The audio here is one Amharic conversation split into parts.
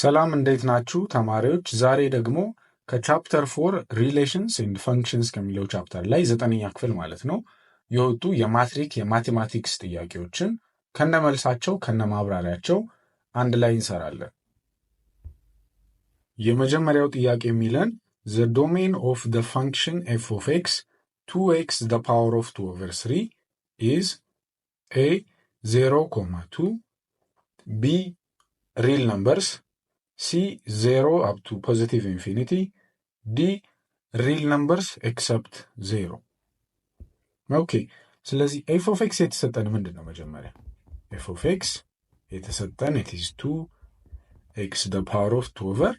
ሰላም እንዴት ናችሁ ተማሪዎች? ዛሬ ደግሞ ከቻፕተር 4 ሪሌሽንስ ኤንድ ፈንክሽንስ ከሚለው ቻፕተር ላይ 9ኛ ክፍል ማለት ነው የወጡ የማትሪክ የማቴማቲክስ ጥያቄዎችን ከነመልሳቸው ከነማብራሪያቸው አንድ ላይ እንሰራለን። የመጀመሪያው ጥያቄ የሚለን the domain of the function f of x 2x the power of 2 over 3 is a 0, 2, b real numbers, C 0 up to positive infinity, D real numbers except 0. Okay, ስለዚህ f of x የተሰጠን ምንድን ነው? መጀመሪያ f of x የተሰጠን it is 2x the power of 2 over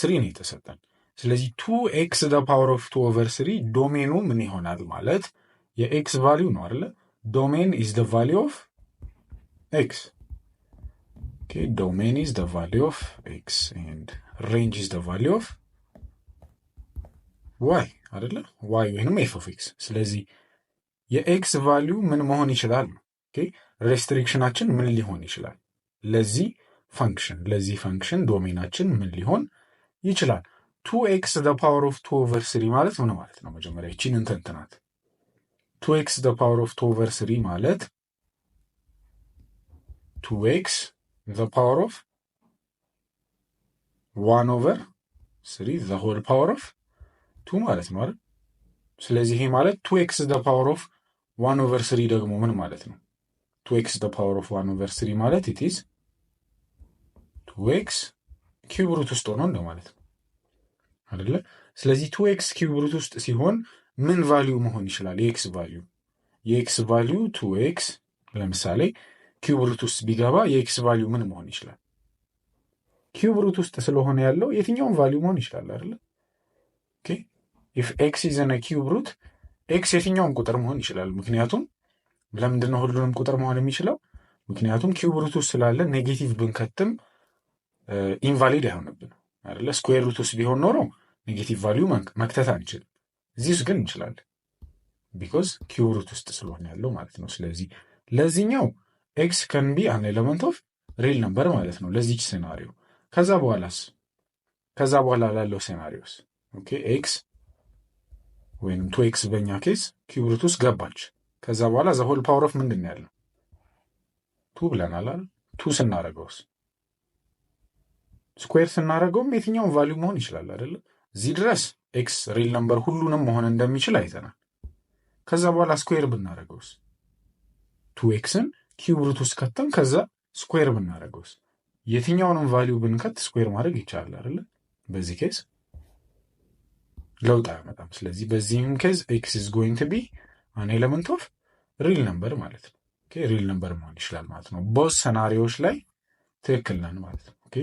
3 ነው የተሰጠን። ስለዚህ 2x the power of 2 over 3 ዶሜኑ ምን ይሆናል ማለት የx ቫልዩ ነው አይደለ? ዶሜን is the value of x. Okay, domain is the value of x and range is the value of y አይደለ? y ወይንም f of x። ስለዚህ የx ቫልዩ ምን መሆን ይችላል? ኦኬ ሬስትሪክሽናችን ምን ሊሆን ይችላል? ለዚህ ፈንክሽን ዶሜናችን ምን ሊሆን ይችላል? 2x the power of 2 over 3 ማለት ምን ማለት ነው? መጀመሪያ እቺን እንተንትናት። 2x the power of 2 over 3 ማለት 2x the power of 1 over 3 the whole power of 2 ማለት ነው አይደል? ስለዚህ ይሄ ማለት 2x the power of 1 over 3 ደግሞ ምን ማለት ነው? 2x the power of 1 over 3 ማለት it is 2x ኪዩብ ሩት ውስጥ ሆኖ ነው ማለት ነው አይደለ? ስለዚህ 2x ኪዩብ ሩት ውስጥ ሲሆን ምን ቫልዩ መሆን ይችላል? የx ቫልዩ 2x ለምሳሌ ኪዩብ ሩት ውስጥ ቢገባ የኤክስ ቫልዩ ምን መሆን ይችላል? ኪዩብ ሩት ውስጥ ስለሆነ ያለው የትኛውን ቫልዩ መሆን ይችላል አይደል? ኦኬ if x is in a cube root x የትኛውን ቁጥር መሆን ይችላል? ምክንያቱም ለምንድን ነው ሁሉንም ቁጥር መሆን የሚችለው? ምክንያቱም ኪዩብ ሩት ውስጥ ስላለ ኔጌቲቭ ብንከትም ኢንቫሊድ አይሆንብንም አይደል? ስኩዌር ሩት ውስጥ ቢሆን ኖሮ ኔጌቲቭ ቫልዩ መክተት አንችልም። እዚህ ውስጥ ግን እንችላለን ቢኮዝ ኪዩብ ሩት ውስጥ ስለሆነ ያለው ማለት ነው። ስለዚህ ለዚህኛው x can be an element of real number ማለት ነው ለዚች ሴናሪዮ። ከዛ በኋላ ላለው ሴናሪዮስ ኦኬ x ወይንም 2x በእኛ ኬስ ኪዩብ ሩት ውስጥ ገባች። ከዛ በኋላ the whole power of ምንድን ነው ያለው? 2 ብለናል አይደል? 2 ስናደርገውስ ስኩዌር ስናደርገውም የትኛውን ቫልዩ መሆን ይችላል አይደል? እዚህ ድረስ x ሪል ነምበር ሁሉንም መሆን እንደሚችል አይተናል። ከዛ በኋላ ስኩዌር ብናደርገውስ 2xን ኪዩብ ሩት ውስጥ ከተን ከዛ ስኩዌር ብናደርገውስ የትኛውንም ቫልዩ ብንከት ስኩዌር ማድረግ ይቻላል አይደል? በዚህ ኬስ ለውጥ አያመጣም። ስለዚህ በዚህም ኬስ x is going to be an element of real number ማለት ነው። ኦኬ ሪል ነምበር መሆን ይችላል ማለት ነው። ቦዝ ሰናሪዮች ላይ ትክክል ነን ማለት ነው። ኦኬ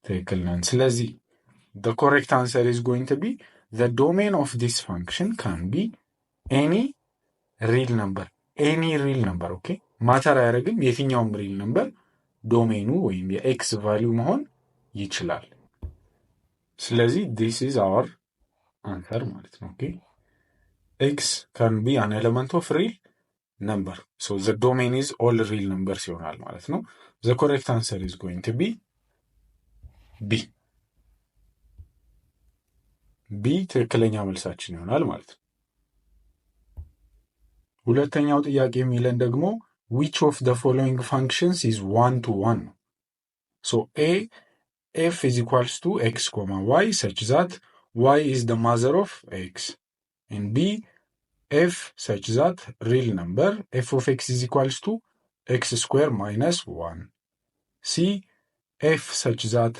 ትክክል ነን። ስለዚህ the correct answer is going to be the domain of this function can be any real number ኦኬ ማተር አያደርግም። የትኛውም ሪል ነምበር ዶሜኑ ወይም የኤክስ ቫልዩ መሆን ይችላል። ስለዚህ this is our answer ማለት ነው። ኦኬ x can be an element of real number so the domain is all real numbers ይሆናል ማለት ነው። the correct answer is going to be B ትክክለኛ መልሳችን ይሆናል ማለት ነው። ሁለተኛው ጥያቄ የሚለን ደግሞ which of the following functions is 1-to-1? So A, f is equals to x, y such that y is the mother of x. And B, f such that real number f of x is equals to x square minus 1. C, f such that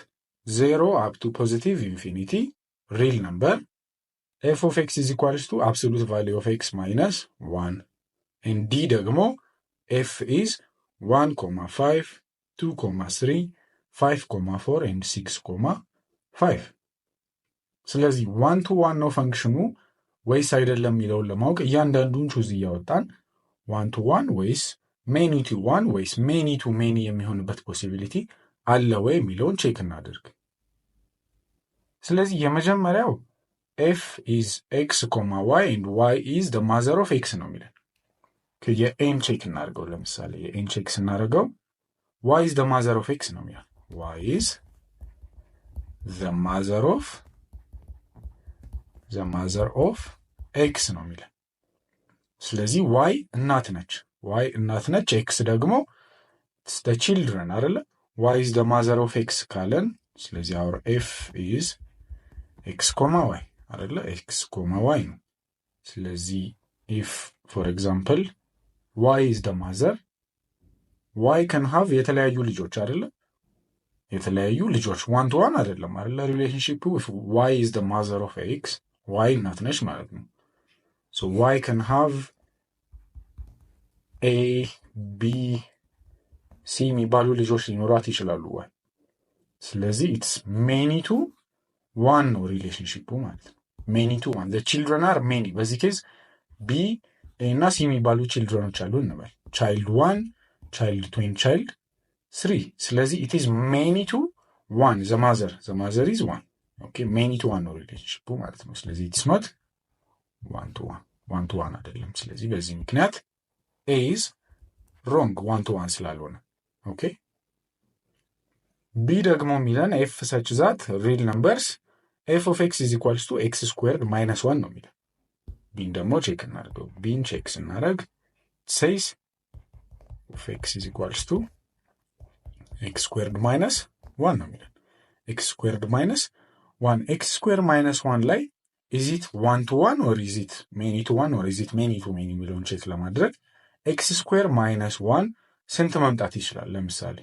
0 up to positive infinity, real number f of x is equals to absolute value of x minus 1. And D ደግሞ f is 1,5, 2,3, 5,4 and 6,5. ስለዚህ 1-to-1 ነው ፈንክሽኑ ወይስ አይደለም የሚለውን ለማወቅ እያንዳንዱን ቹዝ እያወጣን 1-to-1 ወይስ many-to-1 ወይስ many-to-many የሚሆንበት ፖሲቢሊቲ አለ ወይ የሚለውን ቼክ እናድርግ። ስለዚህ የመጀመሪያው f is x, y and y is the mother of x ነው የሚለን። የኤን ቼክ እናደርገው። ለምሳሌ የኤን ቼክ ስናደርገው y is the mother of x ነው የሚለው። y is the mother of x ነው የሚለን። ስለዚህ y እናት ነች x ደግሞ the children አይደለ? y is the mother of x ካለን ስለዚህ our f is x, y አይደለ? x, y ነው። ስለዚህ if for example y is the mother, y can have የተለያዩ ልጆች አይደለ? የተለያዩ ልጆች one to one አይደለም አይደለ? ሪሌሽንሺፑ if y is the mother of x, y እናት ነች ማለት ነው። so y can have a b c የሚባሉ ልጆች ሊኖራት ይችላሉ y። ስለዚህ it's many to one ነው ሪሌሽንሺፑ ማለት ነው። many to one, the children are many። በዚህ ኬዝ b እና c የሚባሉ ችልድረኖች አሉ እንበል። child 1 child 2 and child 3። ስለዚህ it is many to one, the mother is one። okay, many to one ነው ሪሌሽንሺፑ ማለት ነው። ስለዚህ it's not one to one አይደለም። ስለዚህ በዚህ ምክንያት a is wrong, one to one ስላልሆነ። okay, b ደግሞ የሚለን f such that real numbers f of x is equals to x squared minus 1 ነው የሚለን። ቢን ደግሞ ቼክ እናደርገው። ቢን ቼክ ስናደርግ says of x is equals to x squared minus 1 ነው የሚለን። x squared minus 1 x squared minus 1 ላይ is it one to one or is it many to one or is it many to many የሚለውን ቼክ ለማድረግ x squared minus 1 ስንት መምጣት ይችላል? ለምሳሌ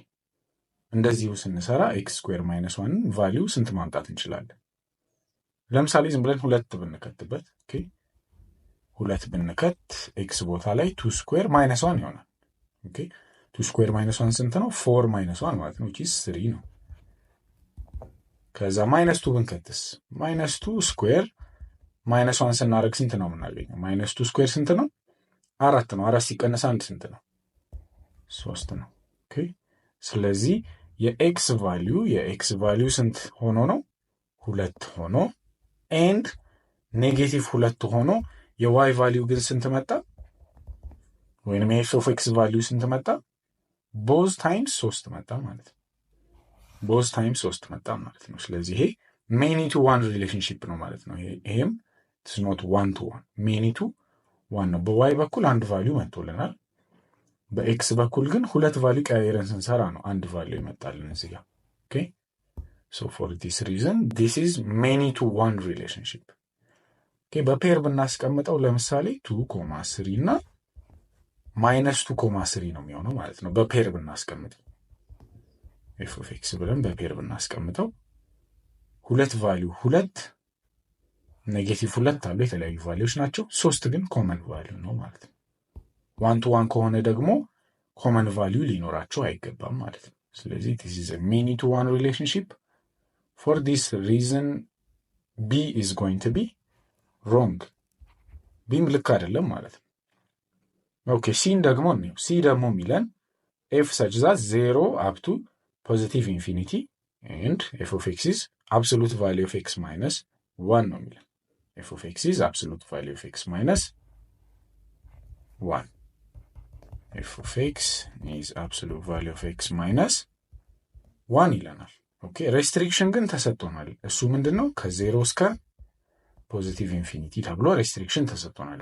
እንደዚሁ ስንሰራ x squared minus 1 ቫልዩ ስንት ማምጣት እንችላለን? ለምሳሌ ዝም ብለን ሁለት ብንከትበት ኦኬ፣ ሁለት ብንከት x ቦታ ላይ 2 square minus 1 ይሆናል። ኦኬ 2 square minus 1 ስንት ነው? 4 minus 1 ማለት ነው which is 3 ነው። ከዛ minus 2 ብንከትስ minus 2 square minus 1 ስናደርግ ስንት ነው የምናገኘው? minus 2 square ስንት ነው? 4 ነው። 4 ሲቀነስ 1 ስንት ነው? 3 ነው። ኦኬ ስለዚህ የx ቫልዩ ስንት ሆኖ ነው? 2 ሆኖ and ኔጌቲቭ 2 ሆኖ የy ቫልዩ ግን ስንት መጣ? ወይንም የf of x ቫልዩ ስንት መጣ? both times 3 መጣ ማለት ነው። both times 3 መጣ ማለት ነው። ስለዚህ ይሄ many to one ሪሌሽንሺፕ ነው ማለት ነው። ይሄም it's not one to one, many to one ነው። በy በኩል አንድ ቫልዩ መጥቶልናል። በx በኩል ግን ሁለት ቫልዩ ቀያይረን ስንሰራ ነው አንድ ቫልዩ ይመጣልን እዚህ ጋር። ኦኬ so for this reason this is many to one relationship። ኦኬ በፔር ብናስቀምጠው ለምሳሌ 2.3 እና -2.3 ነው የሚሆነው ማለት ነው። በፔር ብናስቀምጠው f of x ብለን በፔር ብናስቀምጠው ሁለት ቫልዩ ሁለት ኔጌቲቭ 2 አሉ የተለያዩ ቫልዩዎች ናቸው። 3 ግን ኮመን ቫልዩ ነው ማለት ነው። one to one ከሆነ ደግሞ ኮመን ቫልዩ ሊኖራቸው አይገባም ማለት ነው። ስለዚህ this is a many to one relationship. For this reason b is going to be wrong። ቢም ልክ አይደለም ማለት ነው። ኦኬ ሲን ደግሞ ነው። ሲ ደግሞ የሚለን f such that 0 up to positive infinity and f of x is absolute value of x minus 1 ነው የሚለን። f of x is absolute value of x minus 1. f of x is absolute value of x minus 1 ይለናል። ኦኬ ሬስትሪክሽን ግን ተሰጥቶናል። እሱ ምንድነው? ከ0 እስከ ፖዚቲቭ ኢንፊኒቲ ተብሎ ሬስትሪክሽን ተሰጥቶናል።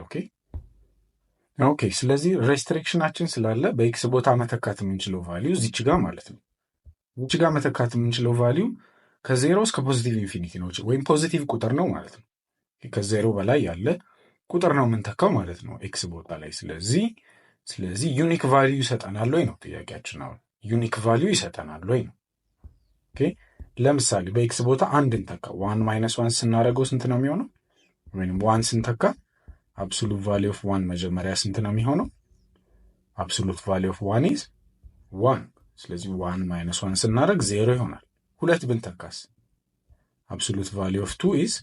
ኦኬ ስለዚህ ሬስትሪክሽናችን ስላለ በኤክስ ቦታ መተካት የምንችለው ቫልዩ እዚች ጋር ማለት ነው። እዚች ጋር መተካት የምንችለው ቫልዩ ከ0 እስከ ፖዚቲቭ ኢንፊኒቲ ነው ወይም ፖዚቲቭ ቁጥር ነው ማለት ነው። ከ0 በላይ ያለ ቁጥር ነው የምንተካው ማለት ነው ኤክስ ቦታ ላይ። ስለዚህ ዩኒክ ቫልዩ ይሰጠናል ወይ ነው ጥያቄያችን። አሁን ዩኒክ ቫልዩ ይሰጠናል ወይ ነው። ኦኬ ለምሳሌ በኤክስ ቦታ አንድ እንተካ 1 - 1 ስናደርገው ስንት ነው የሚሆነው? ወይንም 1 ስንተካ absolute value of 1 መጀመሪያ ስንት ነው የሚሆነው? absolute value of 1 is 1። ስለዚህ 1 - 1 ስናደርግ 0 ይሆናል። ሁለት ብንተካስ absolute value of 2 is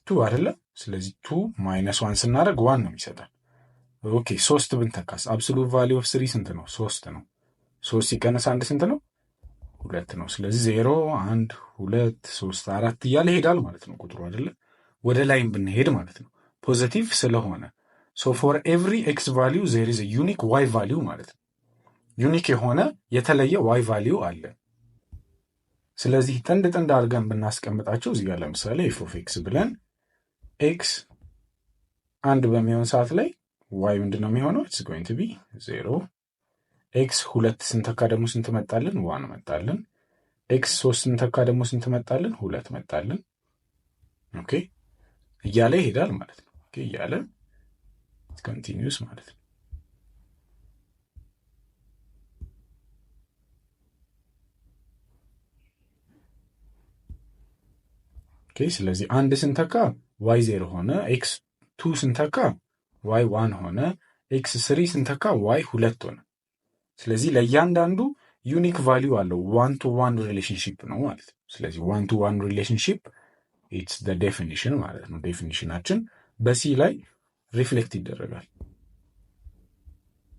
2 አይደለ? ስለዚህ 2 - 1 ስናደርግ 1 ነው የሚሰጠን። ኦኬ 3 ብንተካስ absolute value of 3 ስንት ነው? 3 ነው። 3 ሲቀነስ 1 ስንት ነው? 2 ነው። ስለዚህ 0 1 2 3 4 እያለ ይሄዳል ማለት ነው ቁጥሩ አይደለ? ወደ ላይም ብንሄድ ማለት ነው ፖዚቲቭ ስለሆነ so for every x value there is a unique y value ማለት ነው። ዩኒክ የሆነ የተለየ y value አለ። ስለዚህ ጥንድ አድርገን ብናስቀምጣቸው እዚህ ጋር ለምሳሌ ኤፍ ኦፍ ኤክስ ብለን ኤክስ 1 በሚሆን ሰዓት ላይ ዋይ ምንድን ነው የሚሆነው? ኢትስ ጎይንግ ቱ ቢ 0። ኤክስ 2 ስንተካ ደግሞ ስንት መጣልን? 1 መጣልን። ኤክስ 3 ስንተካ ደግሞ ስንት መጣልን? 2 መጣልን። ኦኬ እያለ ይሄዳል ማለት ነው። ኦኬ እያለ ኮንቲኒዩስ ማለት ነው። ኦኬ ስለዚህ 1 ስንተካ ዋይ 0 ሆነ። ኤክስ 2 ስንተካ ዋይ 1 ሆነ። ኤክስ 3 ስንተካ ዋይ 2 ሆነ። ስለዚህ ለእያንዳንዱ ዩኒክ ቫሊዩ አለው። 1 to 1 ሪሌሽንሺፕ ነው ማለት ነው። ስለዚህ 1 to 1 ሪሌሽንሺፕ ኢትስ ዘ ዴፊኒሽን ማለት ነው። ዴፊኒሽናችን በሲ ላይ ሪፍሌክት ይደረጋል።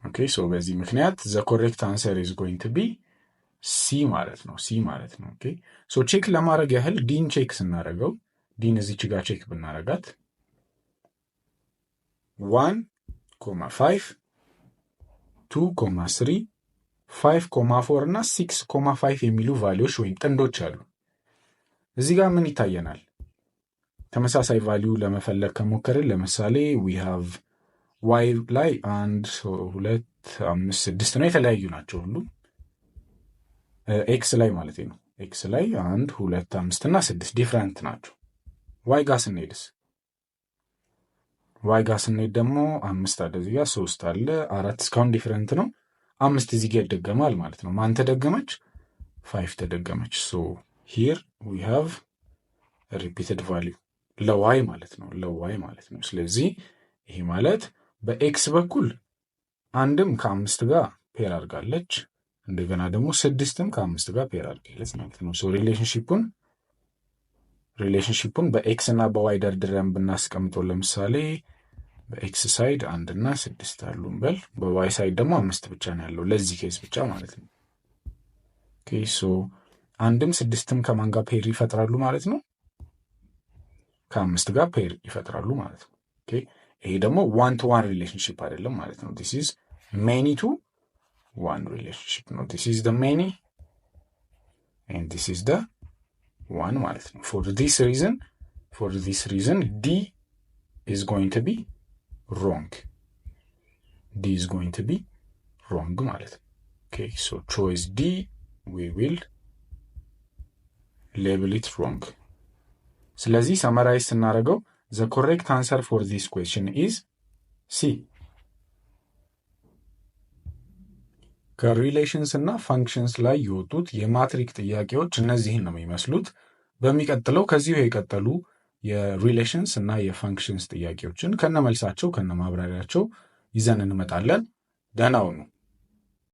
ኦኬ ሶ በዚህ ምክንያት ዘ ኮሬክት አንሰር ኢዝ ጎይንግ ቱ ቢ ሲ ማለት ነው። ሲ ማለት ነው። ኦኬ ሶ ቼክ ለማድረግ ያህል ዲን ቼክ ስናደርገው ዲን እዚች ጋር ቼክ ብናደርጋት 1,5 2,3 5,4 እና 6,5 የሚሉ ቫሊዎች ወይም ጥንዶች አሉ። እዚህ ጋር ምን ይታየናል? ተመሳሳይ ቫሊዩ ለመፈለግ ከሞከርን ለምሳሌ ዊ ሃቭ ዋይ ላይ 1 2 5 6 ነው፣ የተለያዩ ናቸው ሁሉም። ኤክስ ላይ ማለት ነው። ኤክስ ላይ 1 2 5 እና 6 ዲፍረንት ናቸው። ዋይ ጋር ስንሄድስ? ዋይ ጋር ስንሄድ ደግሞ 5 አለ እዚህ ጋር 3 አለ 4 እስካሁን ዲፍረንት ነው። 5 እዚህ ጋር ይደገማል ማለት ነው። ማን ተደገመች? 5 ተደገመች። ሶ ሂር ዊ ሃቭ ሪፒትድ ቫሊዩ ለዋይ ማለት ነው። ለዋይ ማለት ነው። ስለዚህ ይሄ ማለት በኤክስ በኩል 1ም ከ5 ጋር ፔር አድርጋለች፣ እንደገና ደግሞ 6ም ከ5 ጋር ፔር አድርጋለች ማለት ነው። ሶ ሪሌሽንሺፑን በኤክስ እና በዋይ ደርድረን ብናስቀምጠው ለምሳሌ በኤክስ ሳይድ 1 እና 6 አሉ እንበል፣ በዋይ ሳይድ ደግሞ 5 ብቻ ነው ያለው ለዚህ ኬስ ብቻ ማለት ነው። ኦኬ ሶ 1ም 6ም ከማን ጋር ፔር ይፈጥራሉ ማለት ነው? ከ5 ጋር ፔር ይፈጥራሉ ማለት ነው። ኦኬ ይሄ ደግሞ 1 to 1 ሪሌሽንሺፕ አይደለም ማለት ነው። this is many to 1 ሪሌሽንሺፕ ነው። this is the many and this is the 1 ማለት ነው። for this reason D is going to be wrong. D is going to be wrong ማለት ነው። okay so choice D we will label it wrong. ስለዚህ ሰመራይዝ ስናደርገው the correct answer for this question is C. ከሪሌሽንስ እና ፋንክሽንስ ላይ የወጡት የማትሪክ ጥያቄዎች እነዚህን ነው የሚመስሉት። በሚቀጥለው ከዚሁ የቀጠሉ የሪሌሽንስ እና የፋንክሽንስ ጥያቄዎችን ከነመልሳቸው ከነማብራሪያቸው ይዘን እንመጣለን። ደህና ሁኑ።